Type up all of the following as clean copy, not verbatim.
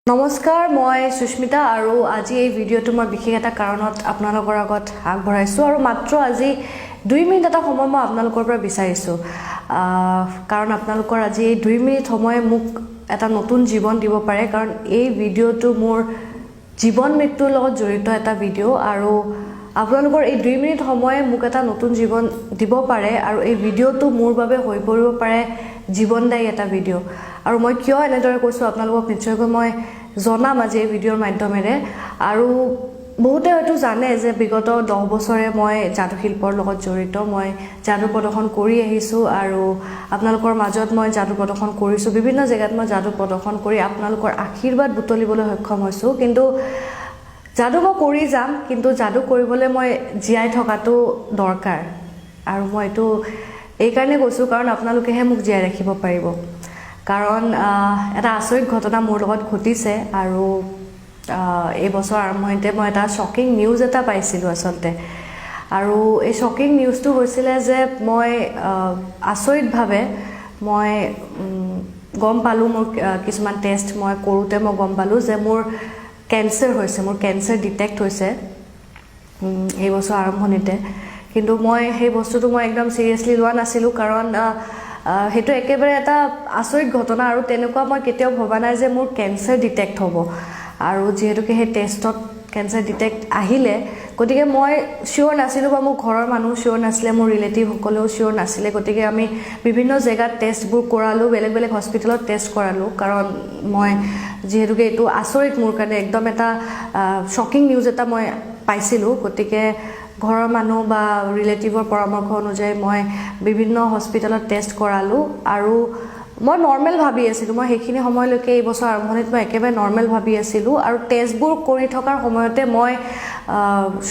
নমস্কাৰ মই সুস্মিতা আৰু আজি এই ভিডিঅটো মই বিশেষ এটা কাৰণত আপোনালোকৰ আগত আগবঢ়াইছো আৰু মাত্ৰ আজি 2 মিনিট এটা সময় মই আপোনালোকৰ পৰা বিচাৰিছো কাৰণ আপোনালোকৰ আজি এই 2 মিনিট সময় মোক এটা নতুন জীৱন দিব পাৰে কাৰণ এই ভিডিঅটো মোৰ জীৱন মৃত্যুৰ লগত জড়িত এটা ভিডিঅ আৰু আপোনালোকৰ এই 2 মিনিট সময় মোক এটা নতুন জীৱন দিব পাৰে আৰু এই ভিডিঅটো মোৰ বাবে হৈ পৰিব পাৰে জীৱনদায়ী এটা ভিডিঅ আৰু মই কিয় এনেদৰে কৈছো আপোনালোকক নিশ্চয়কৈ মই জনাম আজি এই ভিডিঅৰ মাধ্যমেৰে আৰু বহুতে হয়তো জানে যে বিগত 10 বছৰে মই যাদু শিল্পৰ লগত জড়িত মই যাদু প্ৰদৰ্শন কৰি আহিছো আৰু আপোনালোকৰ মাজত মই যাদু প্ৰদৰ্শন কৰিছো বিভিন্ন জায়গাত মই যাদু প্ৰদৰ্শন কৰি আপোনালোকৰ আশীৰ্বাদ বুটলিবলৈ সক্ষম হৈছো কিন্তু যাদু মই কৰি যাম কিন্তু যাদু কৰিবলৈ মই জীয়াই থকাটো দৰকাৰ আৰু মই এটো এই কাৰণে কৈছো কাৰণ আপোনালোকেহে মোক জীয়াই ৰাখিব পাৰিব কাৰণ এটা আচৰিত ঘটনা মোৰ লগত ঘটিছে আৰু এই বছৰ আৰম্ভণিতে মই এটা শকিং নিউজ এটা পাইছিলো আসলতে আৰু এই শকিং নিউজটো হৈছিল যে মই আচৰিতভাৱে মই গম পালো মোৰ কিছুমান টেষ্ট মই কৰোতে মই গম পালো যে মোৰ ক্যান্সাৰ হৈছে মোৰ ক্যান্সাৰ ডিটেক্ট হৈছে এই বছৰ আৰম্ভণিতে কিন্তু মই সেই বস্তুটো মই একদম সিৰিয়াসলি লোৱা নাছিলো কাৰণ হেতু একেবাৰে এটা আচৰিত ঘটনা আৰু তেনেকুৱা মই কেতিয়াও ভবা নাই যে মোৰ ক্যান্সাৰ ডিটেক্ট হ'ব আৰু যেহেতুকে হে টেষ্টত ক্যান্সাৰ ডিটেক্ট আহিলে গতিকে মই শিওৰ নাছিলো বা মোৰ ঘৰৰ মানুহ শিওৰ নাছিলে মোৰ ৰিলেটিভ সকলেও শিওৰ নাছিলে গতিকে আমি বিভিন্ন জায়গাত টেষ্টবোৰ কৰালো বেলেগ বেলেগ হস্পিটেলত টেষ্ট কৰালো কাৰণ মই যেহেতুকে এটো আচৰিত মোৰ কাৰণে একদম এটা শকিং নিউজ এটা মই পাইছিলো গতিকে ঘৰৰ মানুহ বা ৰিলেটিভৰ পৰামৰ্শ অনুযায়ী মই বিভিন্ন হস্পিটেলত টেষ্ট কৰালো আৰু মই নৰ্মেল ভাবি আছিলো মই হেখিনি সময়লৈকে এই বছৰ আৰম্ভণিত মই একেবাৰে নৰ্মেল ভাবি আছিলো আৰু টেষ্টবোৰ কৰি থকাৰ সময়তে মই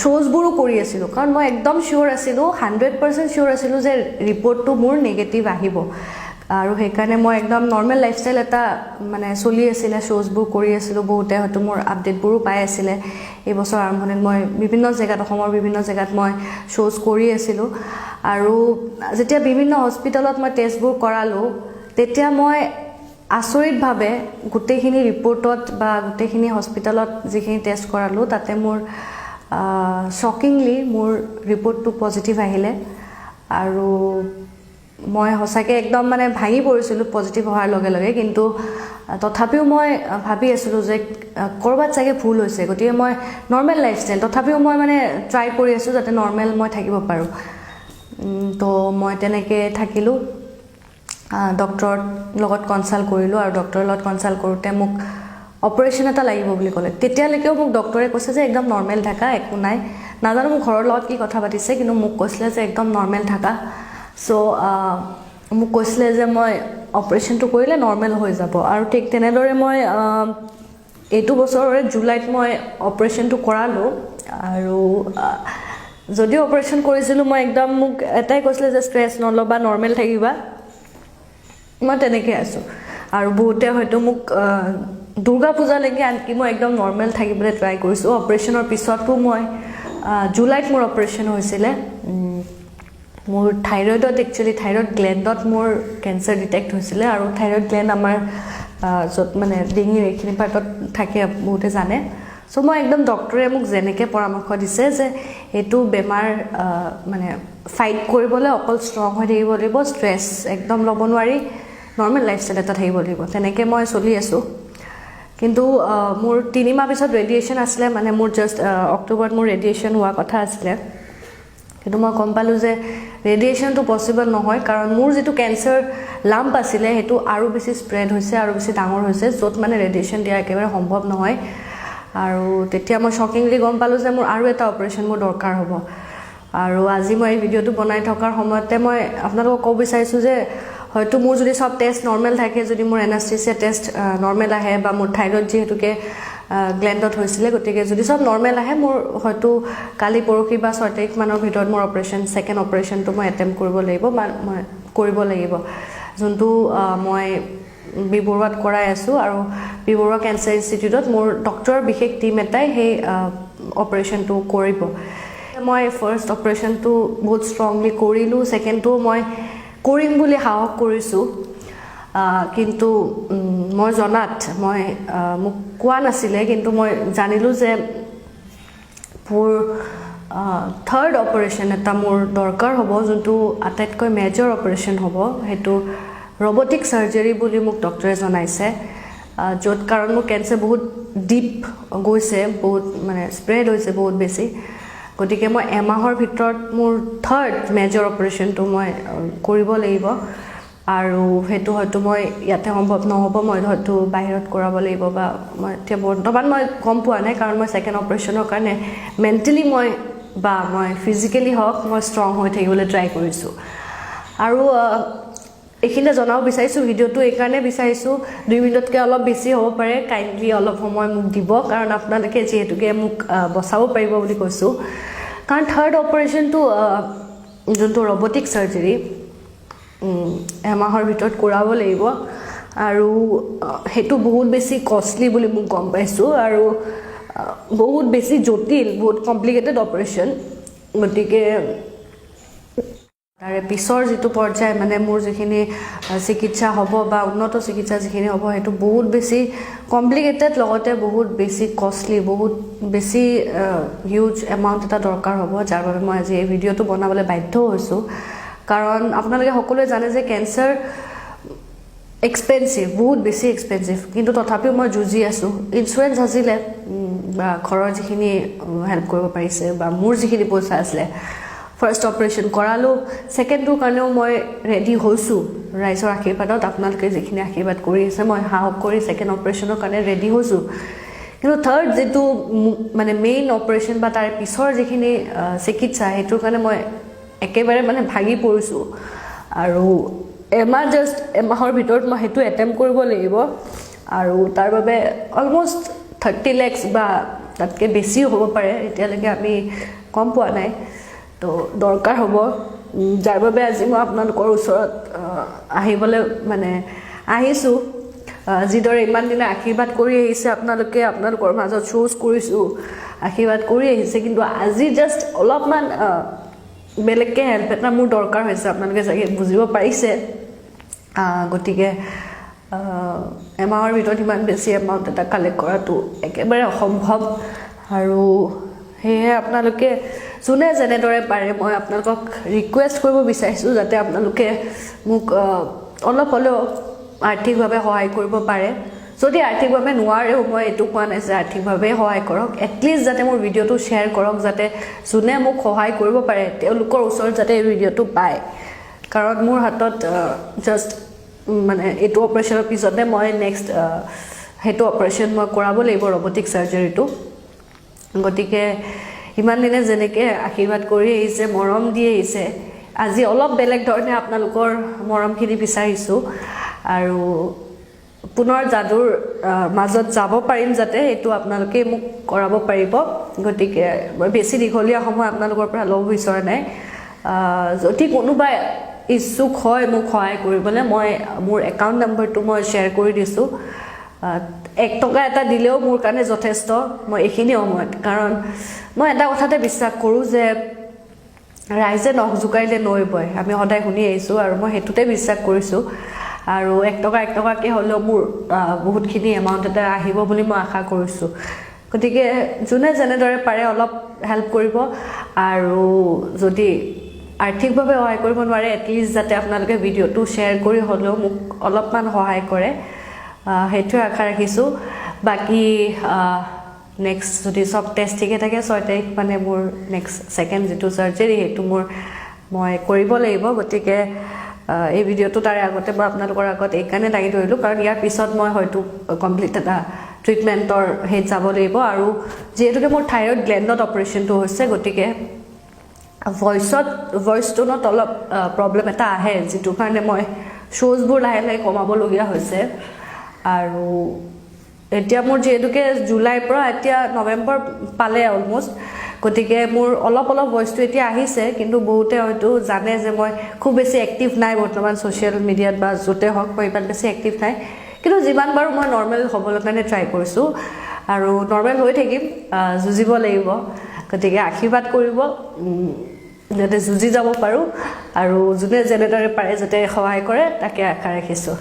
শোজবোৰো কৰি আছিলো কাৰণ মই একদম শিওৰ আছিলো 100% শিওৰ আছিলো যে ৰিপৰ্টটো মোৰ নেগেটিভ আহিব আৰু হেকাৰণে মই একদম নৰ্মেল লাইফষ্টাইল এটা মানে চলি আছিল শোজবোৰ কৰি আছিলো বহুতে হয়তো মোৰ আপডেটবোৰো পাই আছিল এই বছৰ আৰম্ভণিত মই বিভিন্ন জায়গাত অসমৰ বিভিন্ন জায়গাত মই শোজ কৰি আছিলো আৰু যেতিয়া বিভিন্ন হস্পিটেলত মই টেষ্টবোৰ কৰালো তেতিয়া মই আচৰিতভাৱে গুটেখিনি ৰিপৰ্টত বা গুটেখিনি হস্পিটেলত যিখিনি টেষ্ট কৰালো তাতে মোৰ শকিংলি মোৰ ৰিপৰ্টটো পজিটিভ আহিলে আৰু মই হসাকে একদম মানে ভাঙি পৰিছিল পজিটিভ হোৱাৰ লগে লগে কিন্তু তথাপিও মই ভাবি আছিলো যে কৰবাত চাগে ভুল হৈছে গতিকে মই নৰ্মেল লাইফষ্টাইল তথাপিও মই মানে ট্ৰাই কৰি আছো যাতে নৰ্মেল মই থাকিব পাৰো তো মই তেনেকে থাকিলো ডক্টৰ লগত কনসাল্ট কৰিলো আৰু ডক্টৰৰ লগত কনসাল্ট কৰোতে মোক অপাৰেশন এটা লাগিব বুলি ক'লে তেতিয়ালৈকেও মোক ডক্টৰে কৈছে যে একদম নৰ্মেল থাকা একো নাই নাজানো মোৰ ঘৰৰ লগত কি কথা পাতিছে কিন্তু মোক কৈছিলে যে একদম নৰ্মেল থাকা সো মোক কৈছিলে যে মই অপাৰেশনটো কৰিলে নৰ্মেল হৈ যাব আৰু ঠিক তেনেদৰে মই এইটো বছৰৰে জুলাইত মই অপাৰেশনটো কৰালো আৰু যদিও অপাৰেশন কৰিছিলো মই একদম মোক এটাই কৈছিলে যে ষ্ট্ৰেছ নলবা নৰ্মেল থাকিবা মই তেনেকৈ আছো আৰু বহুতে হয়তো মোক দুৰ্গা পূজা লৈকে আনকি মই একদম নৰ্মেল থাকিবলৈ ট্ৰাই কৰিছো অপাৰেশনৰ পিছতো মই জুলাইত মোৰ অপাৰেশন হৈছিলে মোৰ থাইৰয়েডত একচুয়ালি থাইৰয়েড গ্ল্যান্ডত মোৰ ক্যান্সাৰ ডিটেক্ট হৈছিল আৰু থাইৰয়েড গ্ল্যান্ড আমাৰ যত মানে ডিঙিৰ এইখিনি পাৰ্টত থাকে বহুতে জানে সো মই একদম ডক্টৰে মোক জেনেকে পৰামৰ্শ দিছে যে এটো বেমাৰ মানে ফাইট কৰিবলৈ অকল ষ্ট্ৰং হৈ থাকিব লাগিব ষ্ট্ৰেছ একদম ল'ব নোৱাৰি নৰ্মেল লাইফষ্টাইল এটা থাকিব লাগিব তেনেকে মই চলি আছো কিন্তু মোৰ 3 মাহ পিছত ৰেডিয়েশন আছিল মানে মোৰ জাস্ট অক্টোবৰত মোৰ ৰেডিয়েশন হোৱা কথা আছিল কিন্তু মই গম পালো যে ৰেডিয়েশনটো পসিবল নহয় কাৰণ মোৰ যেটো ক্যান্সাৰ লাম্প আছিল হেতু আৰু বেছি স্প্ৰেড হৈছে আৰু বেছি ডাঙৰ হৈছে যত মানে ৰেডিয়েশন দিয়া একেবাৰে সম্ভৱ নহয় আৰু তেতিয়া মই শকিংলি গম পালো যে মোৰ আৰু এটা অপাৰেশন মোৰ দৰকাৰ হ'ব আৰু আজি মই এই ভিডিঅটো বনাই থকাৰ সময়তে মই আপোনালোকক ক'ব বিচাৰিছো যে হয়তো মোৰ যদি সব টেষ্ট নৰ্মেল থাকে যদি মোৰ এনাস্থেচিয়া টেষ্ট নৰ্মেল আহে বা মোৰ থাইৰয়েড যেহেতুকে গ্ল্যান্ডত হৈছিল গতিকে যদি সব নৰ্মেল আহে মোৰ হয়তো কালি পৰখি বা 6 তাৰিখ মানৰ ভিতৰত মোৰ অপাৰেশন সেকেন্ড অপাৰেশনটো মই এটেম্প কৰিব লাগিব মই কৰিব লাগিব যোনটো মই বিবৰুৱাত কৰাই আছো আৰু বিবৰুৱা ক্যান্সাৰ ইনষ্টিটিউটত মোৰ ডক্টৰ বিশেষ টিম এটাই হে অপাৰেশনটো কৰিব মই ফাৰ্স্ট অপাৰেশনটো বহুত ষ্ট্ৰংলি কৰিলো সেকেন্ডটো মই কৰিম বুলি হাওক কৰিছো কিন্তু মই জনাত মই মোক কোৱা নাছিলে কিন্তু মই জানিলোঁ যে মোৰ থাৰ্ড অপাৰেশ্যন এটা মোৰ দৰকাৰ হ'ব যোনটো আটাইতকৈ মেজৰ অপাৰেশ্যন হ'ব সেইটো ৰবটিক সাৰ্জাৰী বুলি মোক ডক্টৰে জনাইছে য'ত কাৰণ মোৰ কেঞ্চাৰ বহুত ডিপ গৈছে বহুত মানে স্প্ৰেড হৈছে বহুত বেছি গতিকে মই এমাহৰ ভিতৰত মোৰ থাৰ্ড মেজৰ অপাৰেশ্যনটো মই কৰিব লাগিব আৰু সেইটো হয়তো মই ইয়াতে সম্ভৱ নহ'ব মই হয়তো বাহিৰত কৰাব লাগিব বা মই এতিয়া বৰ্তমান মই গম পোৱা নাই কাৰণ মই ছেকেণ্ড অপাৰেশ্যনৰ কাৰণে মেণ্টেলি মই ফিজিকেলি হওক মই ষ্ট্ৰং হৈ থাকিবলৈ ট্ৰাই কৰিছোঁ আৰু এইখিনিতে জনাব বিচাৰিছোঁ ভিডিঅ'টো এইকাৰণে বিচাৰিছোঁ 2 মিনিটতকৈ অলপ বেছি হ'ব পাৰে কাইণ্ডলি অলপ সময় মোক দিব কাৰণ আপোনালোকে যিহেতুকে মোক বচাব পাৰিব বুলি কৈছোঁ কাৰণ থাৰ্ড অপাৰেশ্যনটো যোনটো ৰবটিক সাৰ্জাৰী এমাহৰ ভিতৰত কৰাব লাগিব আৰু সেইটো বহুত বেছি কষ্টলি বুলি মোক গম পাইছোঁ আৰু বহুত বেছি জটিল বহুত কমপ্লিকেটেড অপাৰেশ্যন গতিকে তাৰে পিছৰ যিটো পৰ্যায় মানে মোৰ যিখিনি চিকিৎসা হ'ব বা উন্নত চিকিৎসা যিখিনি হ'ব সেইটো বহুত বেছি কমপ্লিকেটেড লগতে বহুত বেছি কষ্টলি বহুত বেছি হিউজ এমাউণ্ট এটা দৰকাৰ হ'ব যাৰ বাবে মই আজি এই ভিডিঅ'টো বনাবলৈ বাধ্য হৈছোঁ কাৰণ আপোনালোকে সকলোৱে জানে যে কেঞ্চাৰ এক্সপেনচিভ বহুত বেছি এক্সপেনচিভ কিন্তু তথাপিও মই যুঁজি আছোঁ ইঞ্চুৰেঞ্চ আছিলে বা ঘৰৰ যিখিনি হেল্প কৰিব পাৰিছে বা মোৰ যিখিনি পইচা আছিলে ফাৰ্ষ্ট অপাৰেশ্যন কৰালোঁ ছেকেণ্ডটোৰ কাৰণেও মই ৰেডি হৈছোঁ ৰাইজৰ আশীৰ্বাদত আপোনালোকে যিখিনি আশীৰ্বাদ কৰি আছে মই সাহস কৰি ছেকেণ্ড অপাৰেশ্যনৰ কাৰণে ৰেডি হৈছোঁ কিন্তু থাৰ্ড যিটো মানে মেইন অপাৰেশ্যন বা তাৰ পিছৰ যিখিনি চিকিৎসা সেইটোৰ কাৰণে মই একেবাৰে মানে ভাগি পৰিছোঁ আৰু এমাহৰ ভিতৰত মই সেইটো এটেম্প কৰিব লাগিব আৰু তাৰ বাবে অলমষ্ট 30 lakhs বা তাতকৈ বেছিও হ'ব পাৰে এতিয়ালৈকে আমি গম পোৱা নাই তো দৰকাৰ হ'ব যাৰ বাবে আজি মই আপোনালোকৰ ওচৰত আহিবলৈ মানে আহিছোঁ যিদৰে ইমান দিনে আশীৰ্বাদ কৰি আহিছে আপোনালোকে আপোনালোকৰ মাজত শ্ব'জ কৰিছোঁ আশীৰ্বাদ কৰি আহিছে কিন্তু আজি জাষ্ট অলপমান বেলেগকৈ হেল্প এটা মোৰ দৰকাৰ হৈছে আপোনালোকে চাগে বুজিব পাৰিছে গতিকে এমাহৰ ভিতৰত ইমান বেছি এমাউণ্ট এটা কালেক্ট কৰাটো একেবাৰে অসম্ভৱ আৰু সেয়ে আপোনালোকে যোনে যেনেদৰে পাৰে মই আপোনালোকক ৰিকুৱেষ্ট কৰিব বিচাৰিছোঁ যাতে আপোনালোকে মোক অলপ হ'লেও আৰ্থিকভাৱে সহায় কৰিব পাৰে যদি আৰ্থিকভাৱে নোৱাৰেও মই এইটো কোৱা নাই যে আৰ্থিকভাৱে সহায় কৰক এটলিষ্ট যাতে মোৰ ভিডিঅ'টো শ্বেয়াৰ কৰক যাতে যোনে মোক সহায় কৰিব পাৰে তেওঁলোকৰ ওচৰত যাতে এই ভিডিঅ'টো পায় কাৰণ মোৰ হাতত জাষ্ট মানে এইটো অপাৰেশ্যনৰ পিছতে মই নেক্সট সেইটো অপাৰেশ্যন মই কৰাব লাগিব ৰবটিক সাৰ্জাৰীটো গতিকে ইমান দিনে যেনেকৈ আশীৰ্বাদ কৰি আহিছে মৰম দি আহিছে আজি অলপ বেলেগ ধৰণে আপোনালোকৰ মৰমখিনি বিচাৰিছোঁ আৰু পুনৰ যাদুৰ মাজত যাব পাৰিম যাতে এইটো আপোনালোকে মোক কৰাব পাৰিব গতিকে মই বেছি দীঘলীয়া সময় আপোনালোকৰ পৰা ল'ব বিচৰা নাই যদি কোনোবা ইচ্ছুক হয় মোক সহায় কৰিবলৈ মই মোৰ একাউণ্ট নম্বৰটো মই শ্বেয়াৰ কৰি দিছোঁ 1 টকা এটা দিলেও মোৰ কাৰণে যথেষ্ট মই এইখিনি সময়ত কাৰণ মই এটা কথাতে বিশ্বাস কৰোঁ যে ৰাইজে নখ জোকাৰিলে নৈ বয় আমি সদায় শুনি আহিছোঁ আৰু মই সেইটোতে বিশ্বাস কৰিছোঁ আৰু 1 টকাকৈ হ'লেও মোৰ বহুতখিনি এমাউণ্ট এটা আহিব বুলি মই আশা কৰিছোঁ গতিকে যোনে যেনেদৰে পাৰে অলপ হেল্প কৰিব আৰু যদি আৰ্থিকভাৱে সহায় কৰিব নোৱাৰে এটলিষ্ট যাতে আপোনালোকে ভিডিঅ'টো শ্বেয়াৰ কৰি হ'লেও মোক অলপমান সহায় কৰে সেইটোৱে আশা ৰাখিছোঁ বাকী নেক্সট যদি চব টেষ্ট ঠিকে থাকে 6 তাৰিখ মানে মোৰ নেক্সট ছেকেণ্ড যিটো সাৰ্জাৰী সেইটো মই কৰিব লাগিব গতিকে এই ভিডিঅ'টো তাৰে আগতে মই আপোনালোকৰ আগত এইকাৰণে দাঙি ধৰিলোঁ কাৰণ ইয়াৰ পিছত মই হয়তো কমপ্লিট এটা ট্ৰিটমেণ্টৰ হেৰিত যাব লাগিব আৰু যিহেতুকে মোৰ থাইৰয়ড গ্লেণ্ডত অপাৰেশ্যনটো হৈছে গতিকে ভইচ টোনত অলপ প্ৰব্লেম এটা আহে যিটো কাৰণে মই শ্ব'জবোৰ লাহে লাহে কমাবলগীয়া হৈছে আৰু এতিয়া মোৰ যিহেতুকে জুলাইৰ পৰা এতিয়া নৱেম্বৰ পালে অলমষ্ট গতিকে মোৰ অলপ ভইচটো এতিয়া আহিছে কিন্তু বহুতে হয়তো জানে যে মই খুব বেছি এক্টিভ নাই বৰ্তমান ছ'চিয়েল মিডিয়াত বা য'তে হওক মই ইমান বেছি এক্টিভ নাই কিন্তু যিমান পাৰোঁ মই নৰ্মেল হ'বলৈ কাৰণে ট্ৰাই কৰিছোঁ আৰু নৰ্মেল হৈ থাকিম যুঁজিব লাগিব গতিকে আশীৰ্বাদ কৰিব যাতে যুঁজি যাব পাৰোঁ আৰু যোনে যেনেদৰে পাৰে যাতে সহায় কৰে তাকে আশা ৰাখিছোঁ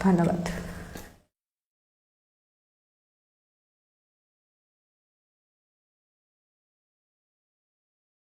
ধন্যবাদ